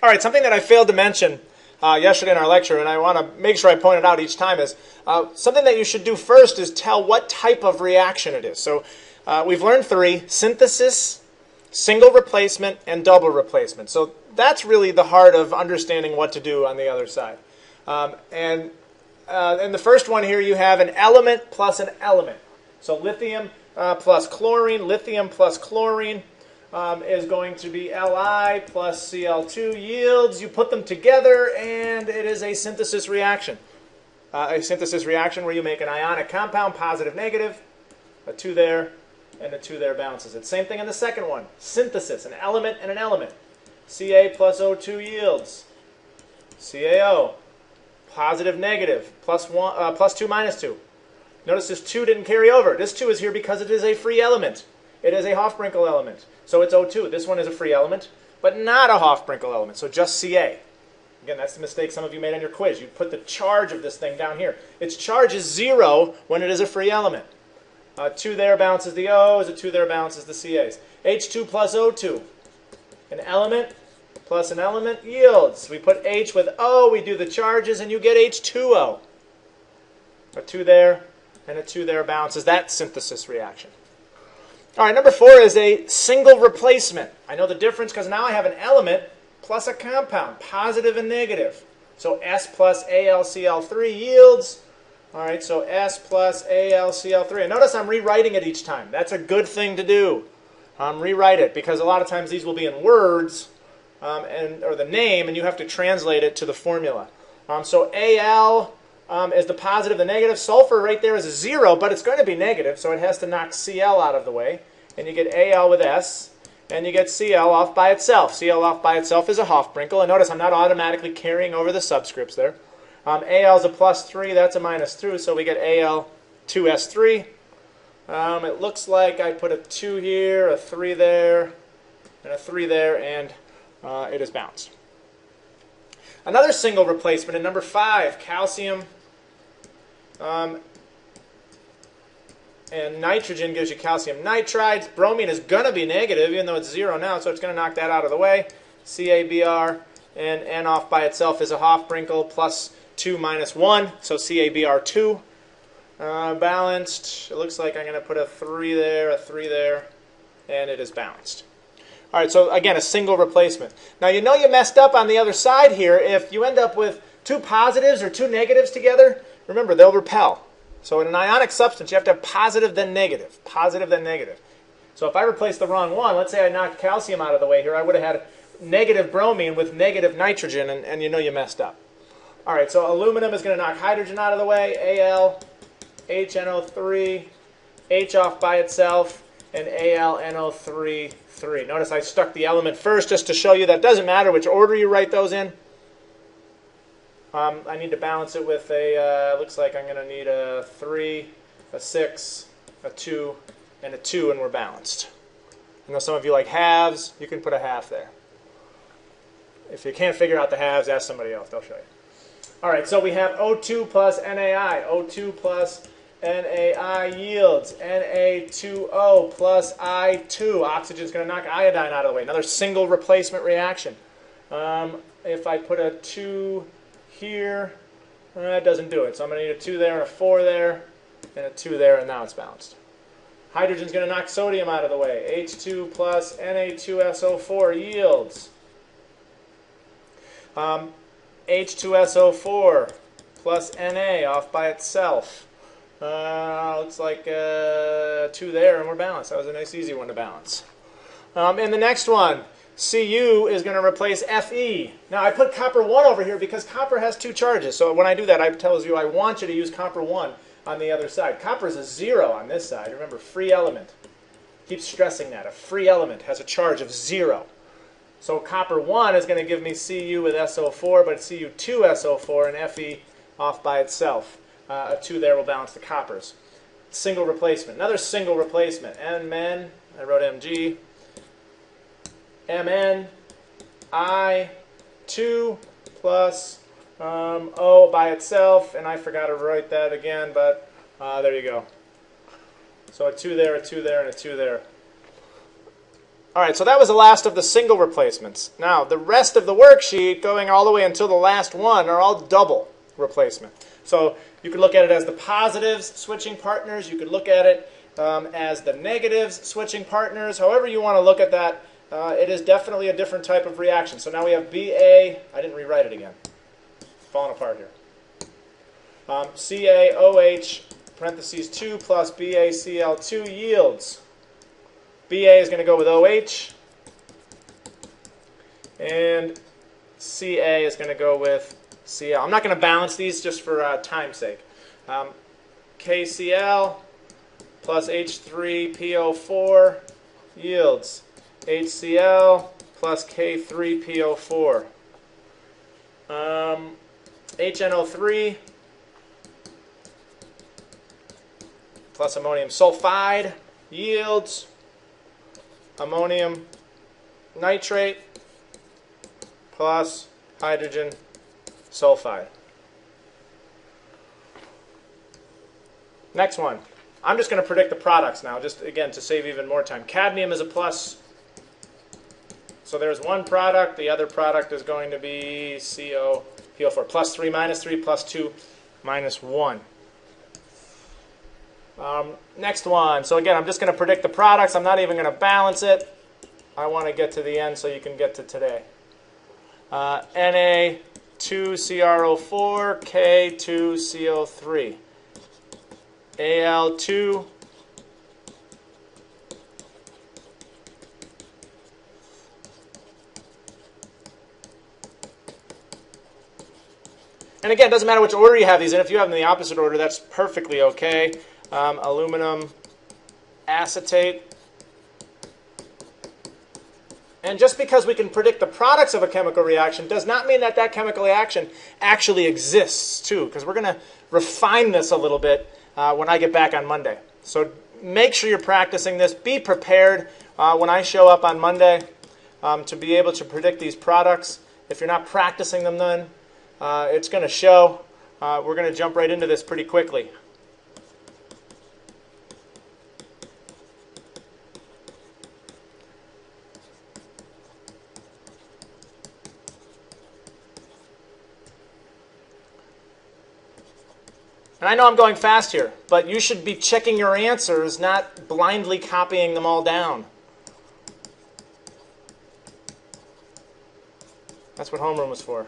All right, something that I failed to mention yesterday in our lecture, and I want to make sure I point it out each time, is something that you should do first is tell what type of reaction it is. So we've learned three: synthesis, single replacement, and double replacement. So that's really the heart of understanding what to do on the other side. In the first one here, you have an element plus an element. So lithium plus chlorine, lithium plus chlorine is going to be Li plus Cl2 yields. You put them together, and it is a synthesis reaction. A synthesis reaction where you make an ionic compound, positive, negative, a 2 there, and a 2 there bounces it. Same thing in the second one. Synthesis, an element and an element. Ca plus O2 yields CaO. Positive, negative, plus 2, minus 2. Notice this 2 didn't carry over. This 2 is here because it is a free element. It is a Hofbrinkel element. So it's O2. This one is a free element, but not a Hofbrinkel element, so just Ca. Again, that's the mistake some of you made on your quiz. You put the charge of this thing down here. Its charge is 0 when it is a free element. 2 there bounces the O's, a 2 there bounces the Ca's. H2 plus O2. An element plus an element yields. We put H with O, we do the charges, and you get H2O. A 2 there and a 2 there bounces that synthesis reaction. All right, number 4 is a single replacement. I know the difference because now I have an element plus a compound, positive and negative. So S plus AlCl3 yields. All right, so S plus AlCl3. And notice I'm rewriting it each time. That's a good thing to do. Rewrite it because a lot of times these will be in words or the name, and you have to translate it to the formula. So Al is the positive, the negative. Sulfur right there is a 0, but it's going to be negative, so it has to knock Cl out of the way. And you get Al with S, and you get Cl off by itself. Cl off by itself is a Hofbrinkel. And notice I'm not automatically carrying over the subscripts there. Al is a plus 3, that's a minus 2, so we get Al2S3. It looks like I put a 2 here, a 3 there, and a 3 there, and it is bounced. Another single replacement in number 5, calcium and nitrogen gives you calcium nitride. Bromine is going to be negative, even though it's 0 now, so it's going to knock that out of the way. CaBr, and N off by itself is a Hofbrinkel, plus 2 minus 1, so CaBr2. Balanced. It looks like I'm going to put a 3 there, a 3 there, and it is balanced. All right, so again, a single replacement. Now, you know you messed up on the other side here if you end up with 2 positives or 2 negatives together. Remember, they'll repel. So in an ionic substance, you have to have positive then negative, positive then negative. So if I replace the wrong one, let's say I knocked calcium out of the way here, I would have had negative bromine with negative nitrogen, and you know you messed up. All right, so aluminum is going to knock hydrogen out of the way, Al, HNO3, H off by itself, and AlNO3, 3. Notice I stuck the element first just to show you that doesn't matter which order you write those in. I need to balance it with a, looks like I'm going to need a 3, a 6, a 2, and a 2, and we're balanced. I know some of you like halves. You can put a half there. If you can't figure out the halves, ask somebody else. They'll show you. All right, so we have O2 plus NaI. O2 plus NaI yields Na2O plus I2. Oxygen's going to knock iodine out of the way. Another single replacement reaction. If I put a 2 here, that doesn't do it. So I'm going to need a 2 there and a 4 there and a 2 there, and now it's balanced. Hydrogen's going to knock sodium out of the way. H2 plus Na2SO4 yields H2SO4 plus Na off by itself. Looks like 2 there, and we're balanced. That was a nice, easy one to balance. And the next one, Cu is going to replace Fe. Now, I put copper 1 over here because copper has 2 charges. So when I do that, I tell you I want you to use copper 1 on the other side. Copper is a 0 on this side. Remember, free element. Keep stressing that. A free element has a charge of 0. So copper 1 is going to give me Cu with SO4, but Cu2SO4 and Fe off by itself. A 2 there will balance the coppers. Single replacement. Another single replacement. Mn, I wrote Mg. Mn, I2 plus O by itself, and I forgot to write that again, but there you go. So a 2 there, a 2 there, and a 2 there. All right, so that was the last of the single replacements. Now, the rest of the worksheet, going all the way until the last one, are all double replacement. So you could look at it as the positives switching partners. You could look at it as the negatives switching partners. However you want to look at that, it is definitely a different type of reaction. So now we have BA. I didn't rewrite it again. Falling apart here. CaOH parentheses 2 plus BaCl2 yields. BA is going to go with OH, and Ca is going to go with Cl. I'm not going to balance these just for time's sake. KCl plus H3PO4 yields HCl plus K3PO4. HNO3 plus ammonium sulfide yields ammonium nitrate plus hydrogen sulfide. Next one. I'm just going to predict the products now, just again to save even more time. Cadmium is a plus. So there's one product. The other product is going to be COPO4. Plus 3, minus 3, plus 2, minus 1. Next one. So again, I'm just going to predict the products. I'm not even going to balance it. I want to get to the end so you can get to today. Na2CrO4, K2CO3. Al2 and again, it doesn't matter which order you have these in. If you have them in the opposite order, that's perfectly okay. Aluminum acetate. And just because we can predict the products of a chemical reaction does not mean that that chemical reaction actually exists too, because we're going to refine this a little bit when I get back on Monday. So make sure you're practicing this. Be prepared when I show up on Monday to be able to predict these products. If you're not practicing them then, it's going to show. We're going to jump right into this pretty quickly. And I know I'm going fast here, but you should be checking your answers, not blindly copying them all down. That's what homeroom was for.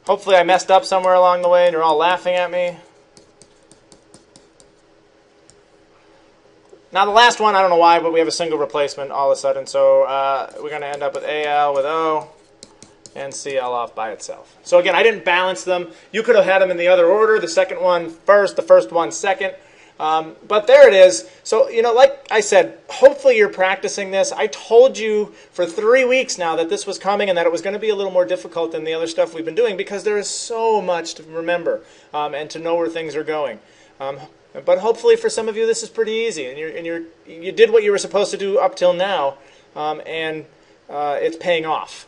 Hopefully I messed up somewhere along the way and you're all laughing at me. Now the last one, I don't know why, but we have a single replacement all of a sudden. So we're going to end up with Al with O and Cl off by itself. So again, I didn't balance them. You could have had them in the other order. The second one first, the first one second. But there it is. So, you know, like I said, hopefully you're practicing this. I told you for 3 weeks now that this was coming and that it was going to be a little more difficult than the other stuff we've been doing because there is so much to remember and to know where things are going. But hopefully for some of you this is pretty easy, and you did what you were supposed to do up till now, and it's paying off.